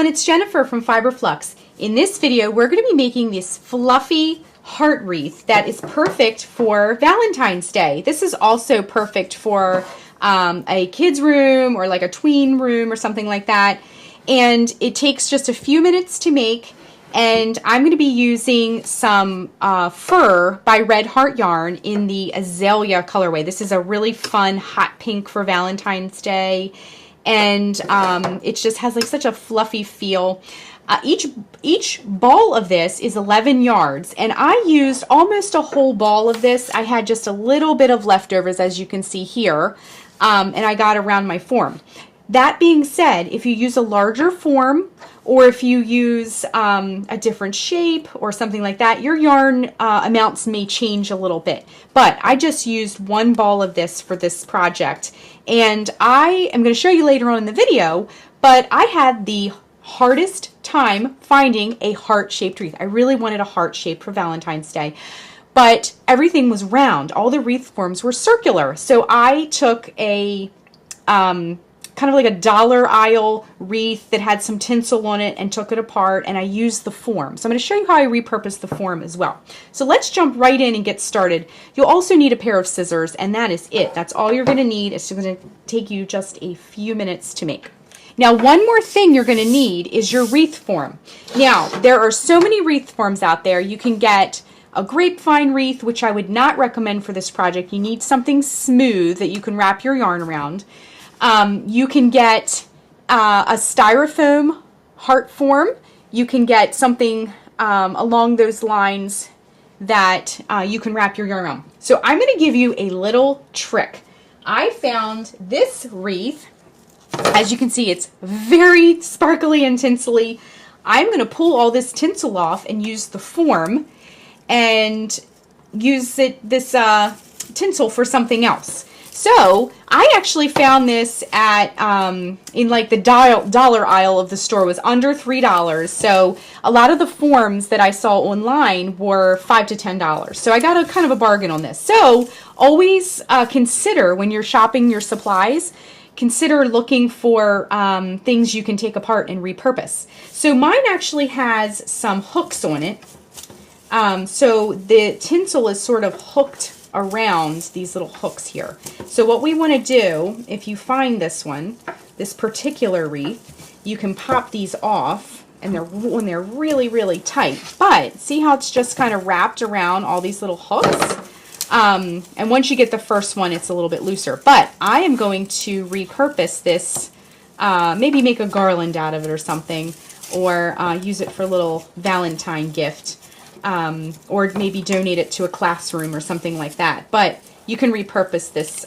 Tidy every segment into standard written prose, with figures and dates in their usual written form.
everyone, it's Jennifer from Flux. In this video, we're going to be making this fluffy heart wreath that is perfect for Valentine's Day. This is also perfect for a kid's room or like a tween room or something like that. And it takes just a few minutes to make. And I'm going to be using some fur by Red Heart Yarn in the Azalea colorway. This is a really fun hot pink for Valentine's Day. And it just has like such a fluffy feel. Each ball of this is 11 yards, and I used almost a whole ball of this. I had just a little bit of leftovers, as you can see here, and I got around my form. That being said, if you use a larger form, or if you use a different shape or something like that, your yarn amounts may change a little bit. But I just used one ball of this for this project. And I am going to show you later on in the video, but I had the hardest time finding a heart-shaped wreath. I really wanted a heart shape for Valentine's Day. But everything was round. All the wreath forms were circular. So I took a kind of like a dollar aisle wreath that had some tinsel on it and took it apart, and I used the form. So I'm going to show you how I repurposed the form as well. So let's jump right in and get started. You'll also need a pair of scissors, and that is it. That's all you're going to need. It's going to take you just a few minutes to make. Now, one more thing you're going to need is your wreath form. Now, there are so many wreath forms out there. You can get a grapevine wreath, which I would not recommend for this project. You need something smooth that you can wrap your yarn around. You can get a styrofoam heart form. You can get something along those lines that you can wrap your yarn around. So I'm going to give you a little trick. I found this wreath. As you can see, it's very sparkly and tinsely. I'm going to pull all this tinsel off and use the form and use this tinsel for something else. So I actually found this at in like the dollar aisle of the store. It was under $3. So a lot of the forms that I saw online were $5 to $10. So I got a kind of a bargain on this. So always consider when you're shopping your supplies, consider looking for things you can take apart and repurpose. So mine actually has some hooks on it. So the tinsel is sort of hooked around these little hooks here. So what we want to do, if you find this one, this particular wreath, you can pop these off, and when they're really, really tight. But see how it's just kind of wrapped around all these little hooks? And once you get the first one, it's a little bit looser. But I am going to repurpose this, maybe make a garland out of it or something, or use it for a little Valentine gift. Or maybe donate it to a classroom or something like that. But you can repurpose this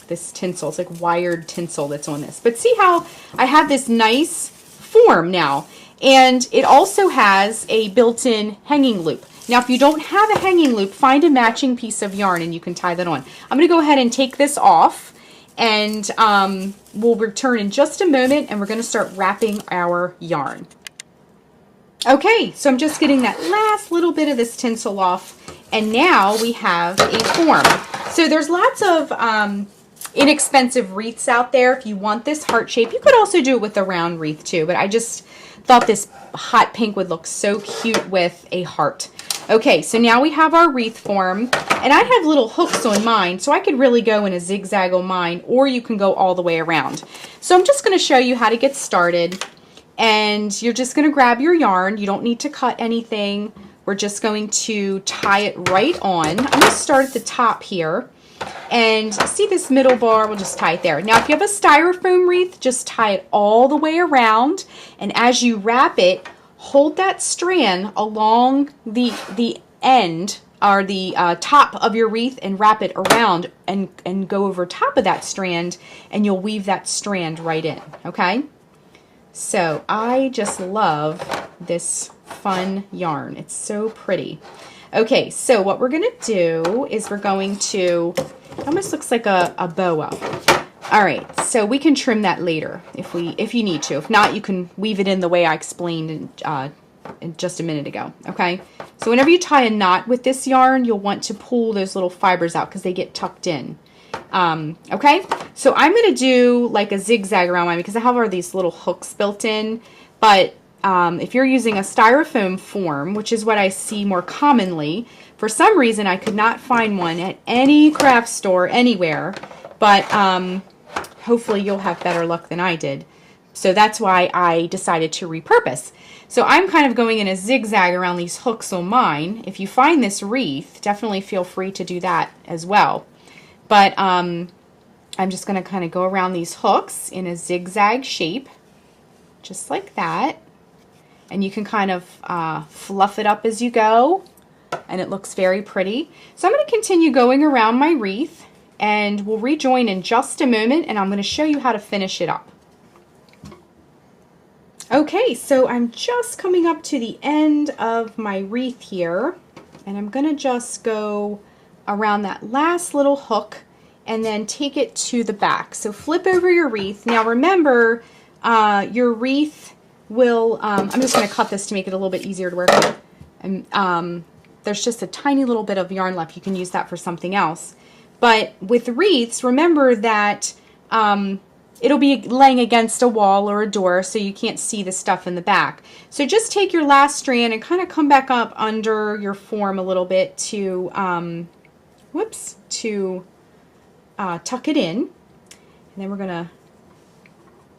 this tinsel. It's like wired tinsel that's on this. But see how I have this nice form now. And it also has a built-in hanging loop. Now, if you don't have a hanging loop, find a matching piece of yarn and you can tie that on. I'm going to go ahead and take this off, and we'll return in just a moment, and we're going to start wrapping our yarn. Okay, so I'm just getting that last little bit of this tinsel off, and now we have a form. So there's lots of inexpensive wreaths out there. If you want this heart shape, you could also do it with a round wreath too, but I just thought this hot pink would look so cute with a heart. Okay, so now we have our wreath form, and I have little hooks on mine, so I could really go in a zigzag on mine, or you can go all the way around. So I'm just going to show you how to get started. And you're just going to grab your yarn. You don't need to cut anything. We're just going to tie it right on. I'm going to start at the top here. And see this middle bar? We'll just tie it there. Now, if you have a styrofoam wreath, just tie it all the way around. And as you wrap it, hold that strand along the end or the top of your wreath and wrap it around and go over top of that strand, and you'll weave that strand right in, okay? So I just love this fun yarn. It's so pretty. Okay, so what we're going to do is we're going to, it almost looks like a boa. All right, so we can trim that later if you need to. If not, you can weave it in the way I explained in just a minute ago, okay? So whenever you tie a knot with this yarn, you'll want to pull those little fibers out because they get tucked in. Okay, so I'm going to do like a zigzag around mine because I have all these little hooks built in But if you're using a styrofoam form, which is what I see more commonly, for some reason I could not find one at any craft store anywhere, but hopefully you'll have better luck than I did. So that's why I decided to repurpose. So I'm kind of going in a zigzag around these hooks on mine. If you find this wreath, definitely feel free to do that as well. But I'm just going to kind of go around these hooks in a zigzag shape, just like that. And you can kind of fluff it up as you go, and it looks very pretty. So I'm going to continue going around my wreath, and we'll rejoin in just a moment, and I'm going to show you how to finish it up. Okay, so I'm just coming up to the end of my wreath here, and I'm going to just go around that last little hook and then take it to the back. So flip over your wreath. Now remember, your wreath will, I'm just going to cut this to make it a little bit easier to work with. And there's just a tiny little bit of yarn left. You can use that for something else. But with wreaths, remember that it'll be laying against a wall or a door, so you can't see the stuff in the back. So just take your last strand and kind of come back up under your form a little bit to, tuck it in. And then we're gonna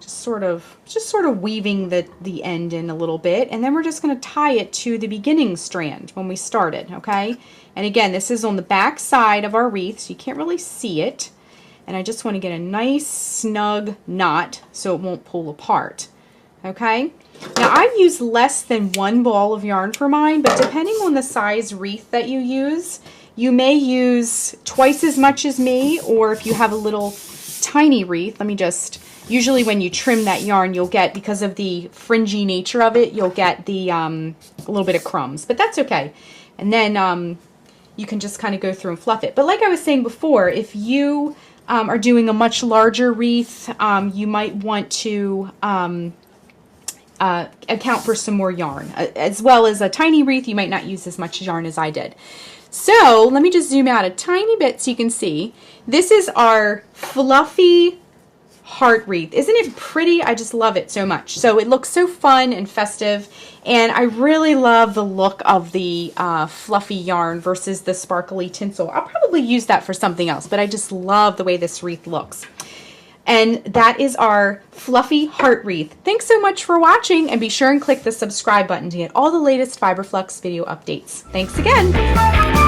just sort of weaving the end in a little bit, and then we're just gonna tie it to the beginning strand when we started, okay? And again, this is on the back side of our wreath, so you can't really see it. And I just want to get a nice snug knot so it won't pull apart. Okay? Now I've used less than 1 ball of yarn for mine, but depending on the size wreath that you use, you may use twice as much as me, or if you have a little tiny wreath, usually when you trim that yarn, you'll get, because of the fringy nature of it, you'll get the a little bit of crumbs, but that's okay. And then you can just kind of go through and fluff it. But like I was saying before, if you are doing a much larger wreath, you might want to account for some more yarn. As well as a tiny wreath, you might not use as much yarn as I did. So let me just zoom out a tiny bit so you can see. This is our Fluffy Heart Wreath. Isn't it pretty? I just love it so much. So it looks so fun and festive, and I really love the look of the fluffy yarn versus the sparkly tinsel. I'll probably use that for something else, but I just love the way this wreath looks. And that is our Fluffy Heart Wreath. Thanks so much for watching, and be sure and click the subscribe button to get all the latest Fiber Flux video updates. Thanks again.